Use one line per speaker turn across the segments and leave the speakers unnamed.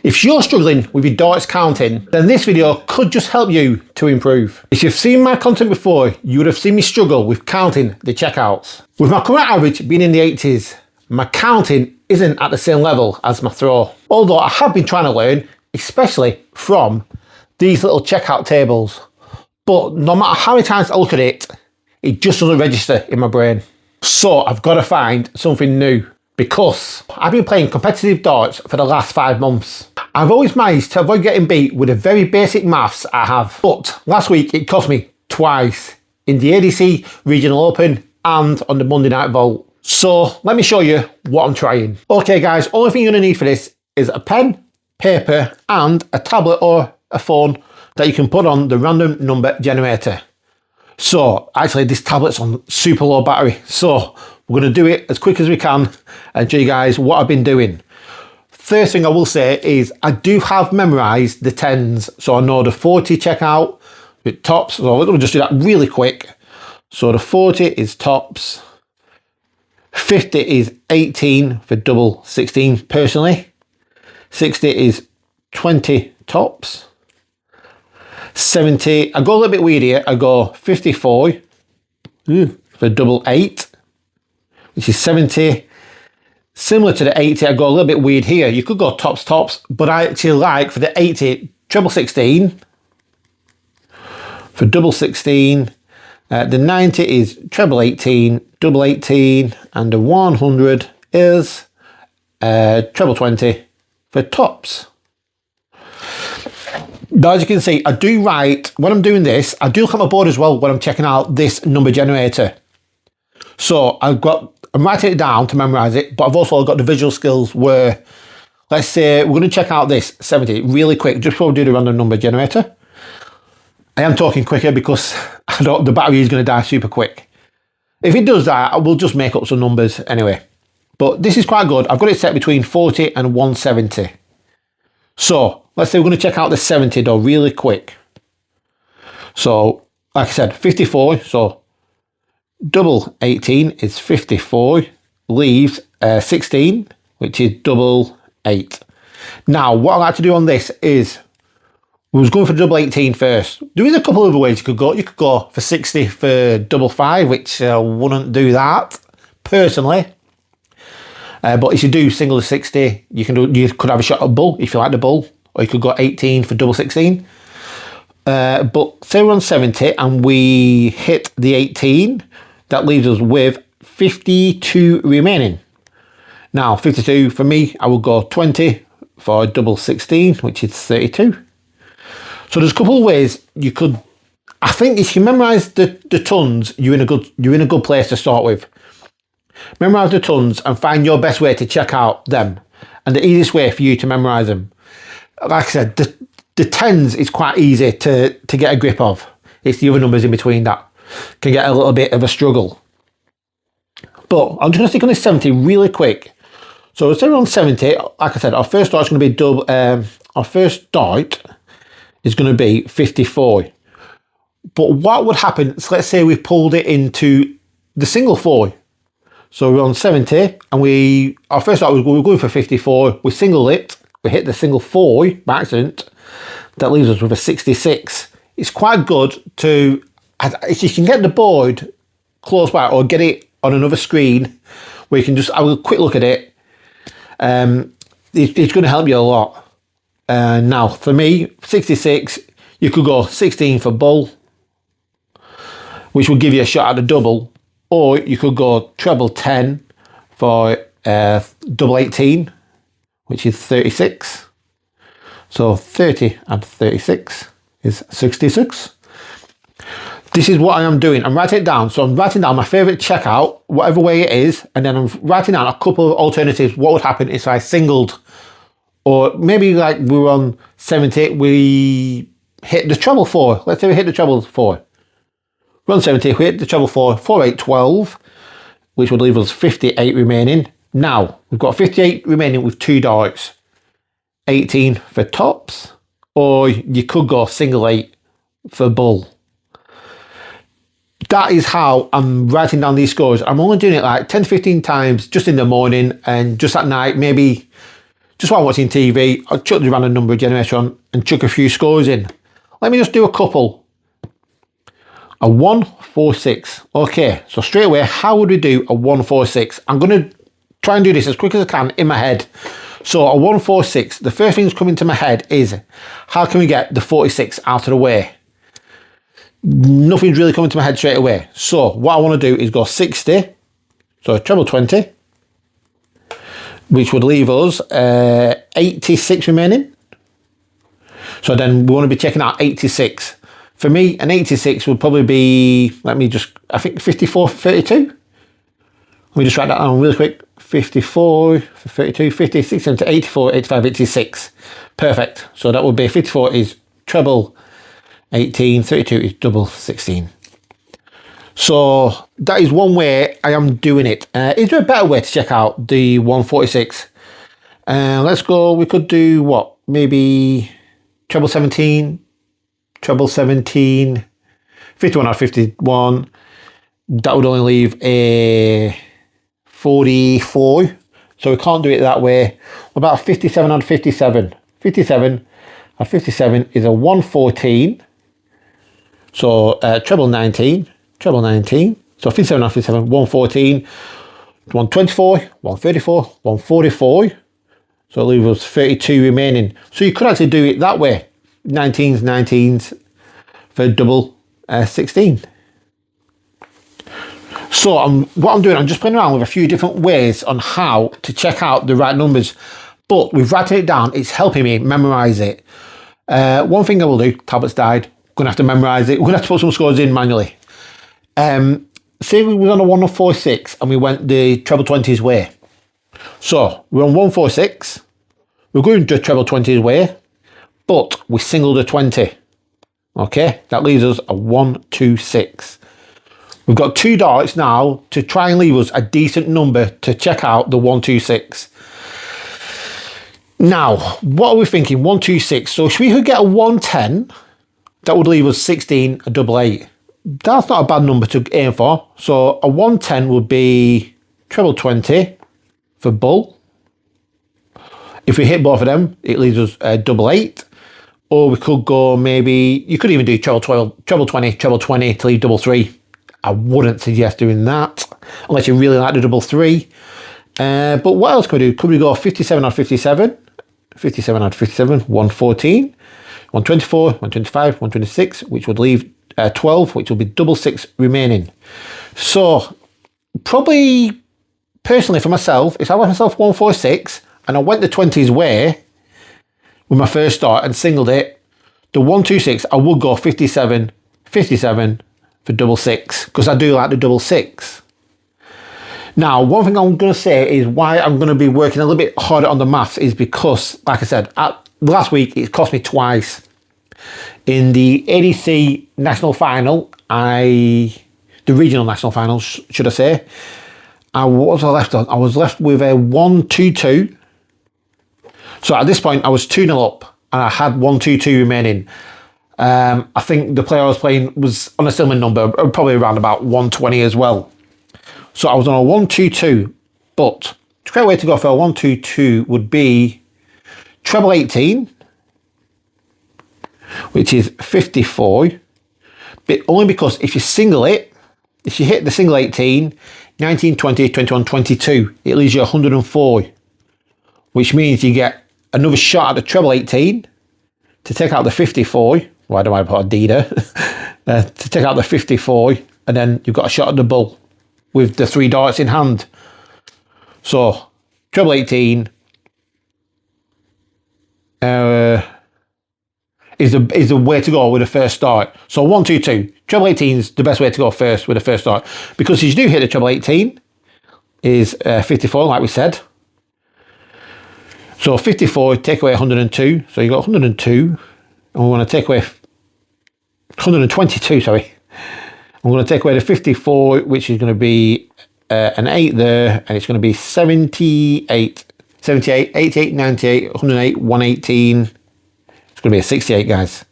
If you're struggling with your darts counting, then this video could just help you to improve. If you've seen my content before, you would have seen me struggle with counting the checkouts. With my current average being in the 80s, my counting isn't at the same level as my throw. Although I have been trying to learn, especially from these little checkout tables. But no matter how many times I look at it, it just doesn't register in my brain. So I've got to find something new, because I've been playing competitive darts for the last 5 months. I've always managed to avoid getting beat with the very basic maths I have. But last week it cost me twice, in the ADC Regional Open and on the Monday Night Vault. So let me show you what I'm trying. Okay guys, only thing you're going to need for this is a pen, paper and a tablet or a phone that you can put on the random number generator. So actually this tablet's on super low battery, so we're going to do it as quick as we can and show you guys what I've been doing. First thing I will say is I do have memorised the 10s, so I know the 40 checkout with tops, so we'll just do that really quick. So the 40 is tops, 50 is 18 for double 16 personally, 60 is 20 tops, 70, I go a little bit weird here, I go 54 for double 8, which is 70. Similar to the 80, I go a little bit weird here. You could go tops, but I actually like for the 80, treble 16, for double 16, the 90 is treble 18, double 18, and the 100 is treble 20 for tops. Now, as you can see, I do write, when I'm doing this, I do look at my board as well when I'm checking out this number generator. So I'm writing it down to memorise it, but I've also got the visual skills where, let's say, we're going to check out this 70 really quick, just before we do the random number generator. I am talking quicker because the battery is going to die super quick. If it does that, I will just make up some numbers anyway. But this is quite good. I've got it set between 40 and 170. So let's say we're going to check out the 70 though really quick. So like I said, 54, so double 18 is 54, leaves 16, which is double 8. Now, what I like to do on this is, we was going for double 18 first. There is a couple of other ways you could go. You could go for 60 for double 5, which I wouldn't do that, personally. But if you do single 60, you could have a shot at bull, if you like the bull, or you could go 18 for double 16. But say we're on 70 and we hit the 18, that leaves us with 52 remaining. Now 52 for me, I will go 20 for double 16, which is 32. So there's a couple of ways you could, I think if you memorise the tons, you're in a good place to start with. Memorise the tons and find your best way to check out them, and the easiest way for you to memorise them. Like I said, the 10s is quite easy to get a grip of. It's the other numbers in between that can get a little bit of a struggle. But I'm just going to stick on this 70 really quick. So instead of on 70, like I said, our first dart is going to be double. Our first dart is going to be 54. But what would happen? So let's say we pulled it into the single 4. So we're on 70, and our first dart we were going for 54. We single it. We hit the single 4 by accident. That leaves us with a 66. It's quite good to, if you can get the board close by or get it on another screen where you can just have a quick look at it, it's going to help you a lot. Now, for me, 66, you could go 16 for bull, which will give you a shot at the double, or you could go treble 10 for double 18, which is 36. So 30 and 36 is 66. This is what I am doing. I'm writing it down. So I'm writing down my favourite checkout, whatever way it is, and then I'm writing down a couple of alternatives. What would happen if I singled, or maybe like we were on 70, we hit the treble 4. Let's say we hit the treble 4. We're on 70, we hit the treble 4, 4, 8, 12, which would leave us 58 remaining. Now, we've got 58 remaining with 2 darts. 18 for tops, or you could go single 8 for bull. That is how I'm writing down these scores. I'm only doing it like 10 to 15 times just in the morning, and just at night, maybe just while watching TV, I'll chuck the random number generator on and chuck a few scores in. Let me just do a couple. A 146. Okay, so straight away, how would we do a 146? I'm going to try and do this as quick as I can in my head. So a 146, the first thing that's coming to my head is, how can we get the 46 out of the way? Nothing's really coming to my head straight away. So what I want to do is go 60, so treble 20, which would leave us 86 remaining. So then we want to be checking out 86. For me, an 86 would probably be, I think 54 for 32. Let me just write that down really quick. 54 for 32, 50, 60, 84, 85, 86. Perfect. So that would be 54 is treble 18, 32 is double 16. So that is one way I am doing it. Is there a better way to check out the 146? Let's go, we could do what? Maybe treble 17, 51 out of 51. That would only leave a 44. So we can't do it that way. What about 57 out of 57? 57 out of 57 is a 114. So treble 19. So 57 out of 57, 114, 124, 134, 144. So it leaves us 32 remaining. So you could actually do it that way. 19s for double 16. So what I'm doing, I'm just playing around with a few different ways on how to check out the right numbers. But we've written it down. It's helping me memorize it. One thing I will do, tablets died. Going to have to memorize it. We're going to have to put some scores in manually. Say we were on a 146 and we went the treble 20s way. So we're on 146. We're going to treble 20s way, but we singled a 20. Okay, that leaves us a 126. We've got two darts now to try and leave us a decent number to check out the 126. Now, what are we thinking? 126. So if we could get a 110, that would leave us 16, a double 8. That's not a bad number to aim for. So a 110 would be treble 20 for bull. If we hit both of them, it leaves us a double 8. Or we could go maybe, you could even do treble 20 to leave double 3. I wouldn't suggest doing that unless you really like the double 3. But what else could we do? Could we go 57 out of 57? 57 out of 57, 114, 124, 125, 126, which would leave 12, which will be double 6 remaining. So probably personally for myself, if I left myself 146 and I went the 20s way with my first start and singled it, the 126, I would go 57 for double 6 because I do like the double 6. Now, one thing I'm going to say is why I'm going to be working a little bit harder on the maths is because, like I said, last week it cost me twice. In the ADC national final, the regional national final, should I say, what was I left on? I was left with a 1-2-2. So at this point, I was 2-0 up and I had 1-2-2 remaining. I think the player I was playing was on a similar number, probably around about 120 as well. So I was on a 1-2-2, but the correct way to go for a 1-2-2 would be treble 18, which is 54, but only because if you single it, if you hit the single 18, 19, 20, 21, 22, it leaves you 104, which means you get another shot at the treble 18 to take out the 54. Why do I put a D there? To take out the 54, and then you've got a shot at the bull with the 3 darts in hand. So, treble 18 is the way to go with the first start. So 1-2-2. Treble 18 is the best way to go first with the first start. Because if you do hit the treble 18, is 54, like we said. So 54, take away 102. So you got 102. And we want to take away 122, sorry. I'm going to take away the 54, which is going to be an 8 there, and it's going to be 78, 88, 98, 108, 118. It's going to be a 68, guys.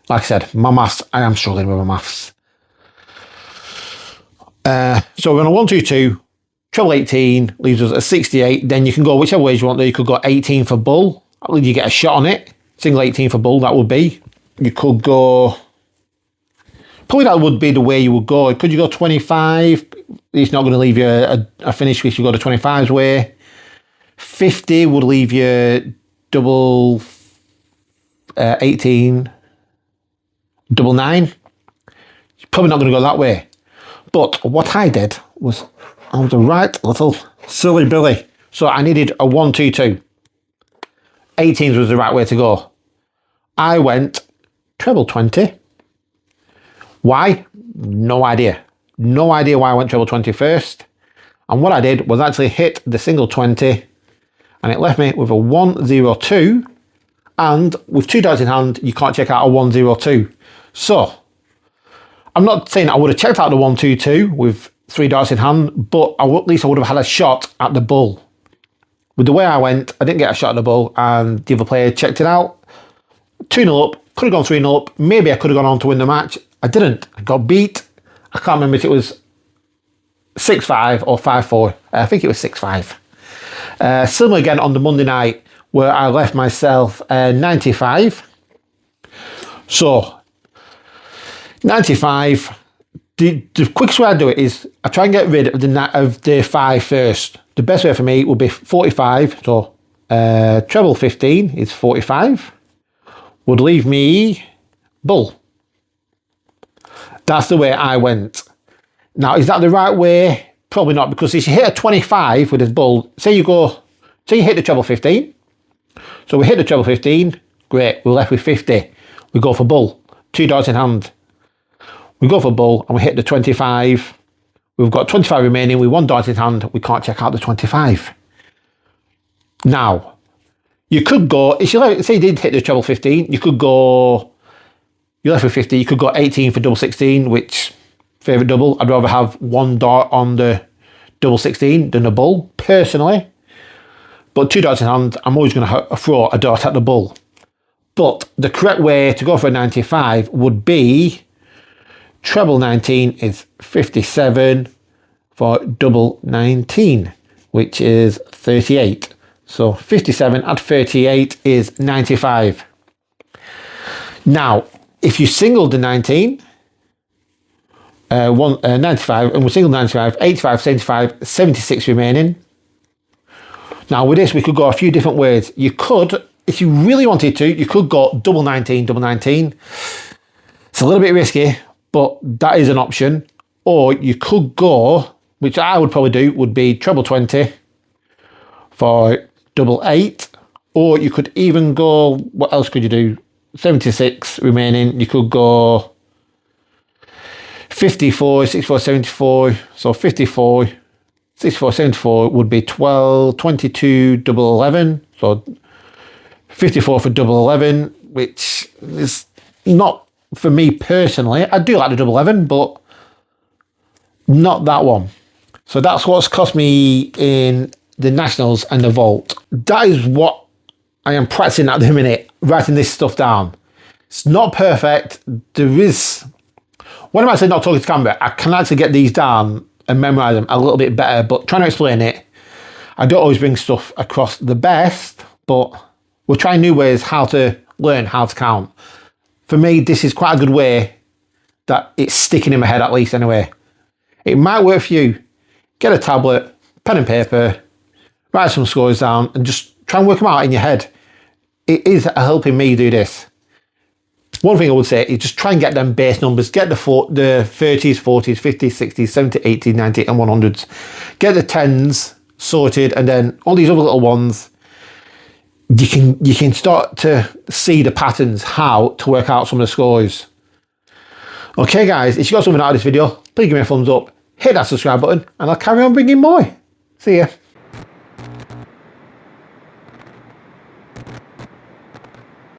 Like I said, my maths, I am struggling with my maths. So we're on a 1-2-2, treble 18 leaves us at 68. Then you can go whichever way you want. There, you could go 18 for bull. At least you get a shot on it. Single 18 for bull, that would be. You could go... Probably that would be the way you would go. Could you go 25? It's not going to leave you a finish if you go the 25's way. 50 would leave you double 18, double 9. You're probably not going to go that way. But what I did was, I was a right little silly Billy. So I needed a 1, 2, 2. 18s was the right way to go. I went treble 20. Why? No idea. No idea why I went treble 20 first. And what I did was actually hit the single 20 and it left me with a 102. And with 2 darts in hand, you can't check out a 102. So I'm not saying I would have checked out the 122 with 3 darts in hand, but at least I would have had a shot at the bull. With the way I went, I didn't get a shot at the bull and the other player checked it out. 2-0 up, could have gone 3-0 up. Maybe I could have gone on to win the match. I didn't. I got beat. I can't remember if it was 6-5 or 5-4. I think it was 6-5. Similar again on the Monday night where I left myself 95. So 95. The quickest way I do it is I try and get rid of the 5 first. The best way for me would be 45. So treble 15 is 45. Would leave me bull. That's the way I went. Now, is that the right way? Probably not, because if you hit a 25 with this bull, say you hit the treble 15. So we hit the treble 15, great, we're left with 50. We go for bull, 2 darts in hand. We go for bull and we hit the 25. We've got 25 remaining with 1 dart in hand. We can't check out the 25. Now, you could go, if you say you did hit the treble 15, you could go, you're left with 50, you could go 18 for double 16, which, favourite double, I'd rather have 1 dart on the double 16 than a bull, personally. But 2 darts in hand, I'm always going to throw a dart at the bull. But the correct way to go for a 95 would be treble 19 is 57 for double 19, which is 38. So 57 at 38 is 95. Now, if you singled the 19, 95, and we singled 95, 85, 75, 76 remaining. Now with this, we could go a few different ways. You could, if you really wanted to, you could go double 19, double 19. It's a little bit risky, but that is an option. Or you could go, which I would probably do, would be treble 20 for double 8. Or you could even go, what else could you do? 76 remaining. You could go 54, 64, 74. So 54, 64, 74 would be 12, 22, double 11. So 54 for double 11, which is not for me personally. I do like the double 11, but not that one. So that's what's cost me in the Nationals and the Vault. That is what I am practicing at the minute, writing this stuff down. It's not perfect. There is, when I'm actually not talking to camera, I can actually get these down and memorize them a little bit better, but trying to explain it, I don't always bring stuff across the best, but we're trying new ways how to learn how to count. For me, this is quite a good way that it's sticking in my head, at least anyway. It might work for you. Get a tablet, pen and paper, write some scores down and just try and work them out in your head. It is helping me do this. One thing I would say is just try and get them base numbers. Get the 30s, 40s, 50s, 60s, 70s, 80s, 90s and 100s. Get the 10s sorted, and then all these other little ones, you can start to see the patterns, how to work out some of the scores. Okay guys, if you got something out of this video, please give me a thumbs up, hit that subscribe button, and I'll carry on bringing more. See ya.